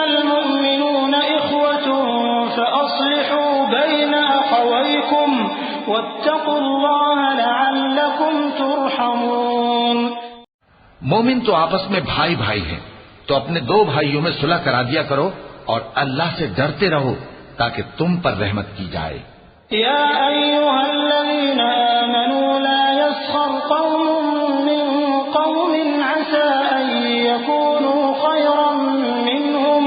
इन्नमल मुमिनून इख्वतुन फअस्लिहू ban अखवैकुम वत्तकुल्लाह लअल्लकुम तुरहमून। मोमिन तो आपस में भाई भाई हैं, तो अपने दो भाइयों में सुलह करा दिया करो और अल्लाह से डरते रहो ताकि तुम पर रहमत की जाए। या अय्युहल्लज़ीना आमनू ला यस्खर कौमुम मिन कौमिन असा अन यकूनू खैरन मिनहुम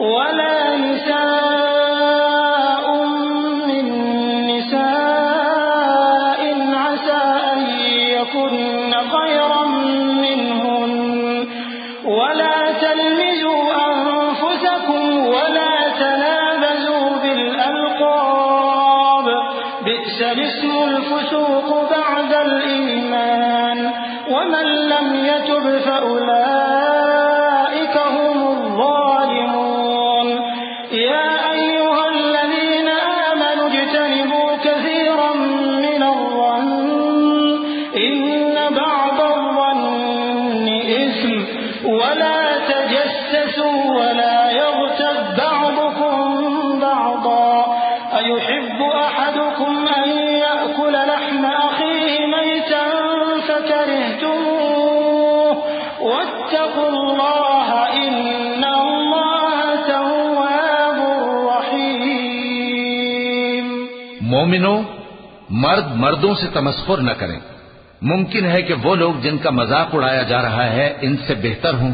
वला निसाउम मिन निसाइन असा अन यकुन्न खैरन मिनहुन वला तलमिजू अनफुसकुम वला तनाबजू बिल अलक़ाब बि'सल इस्मुल फुसूक़ बअदल ईमान वमन लम यतुब फउलाइका हुमुज़ ज़ालिमून। या अय्युहल्लज़ीना आमनू इज्तनिबू कसीरन मिनज़-ज़न्न इन्न बअदज़-ज़न्नि इस्म वला तजस्ससू वला यग़्तब बअदुकुम बअदा अयुहिब्बु अहदुकुम अन यअकुल लहम अखीहि मैतन फकरिhtumuh वत्तकुल्लाह इन्नल्लाह तव्वाबुर रहीम। मोमिनो, मर्द मर्दों से तमस्खुर न करें। मुमकिन है कि वो लोग जिनका मजाक उड़ाया जा रहा है इनसे बेहतर हों,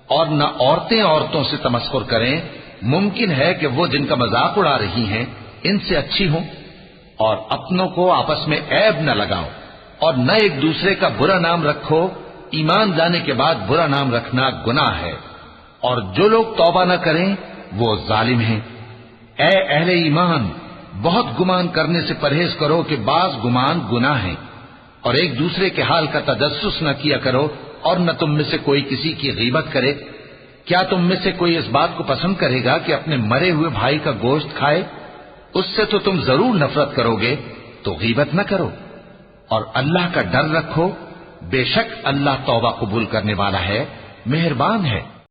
और न औरतें औरतों से तमस्खुर करें। मुमकिन है कि वो जिनका मजाक उड़ा रही हैं इनसे अच्छी हों। और अपनों को आपस में ऐब न लगाओ और न एक दूसरे का बुरा नाम रखो। ईमान लाने के बाद बुरा नाम रखना गुनाह है, और जो लोग तौबा न करें वो जालिम हैं। ऐ अहले ईमान, बहुत गुमान करने से परहेज करो कि बाज गुमान गुनाह है, और एक दूसरे के हाल का तजस्सुस न किया करो, और न तुम में से कोई किसी की गीबत करे। क्या तुम में से कोई इस बात को पसंद करेगा कि अपने मरे हुए भाई का गोश्त खाए? उससे तो तुम जरूर नफरत करोगे, तो गीबत न करो और अल्लाह का डर रखो। बेशक अल्लाह तौबा कबूल करने वाला है, मेहरबान है।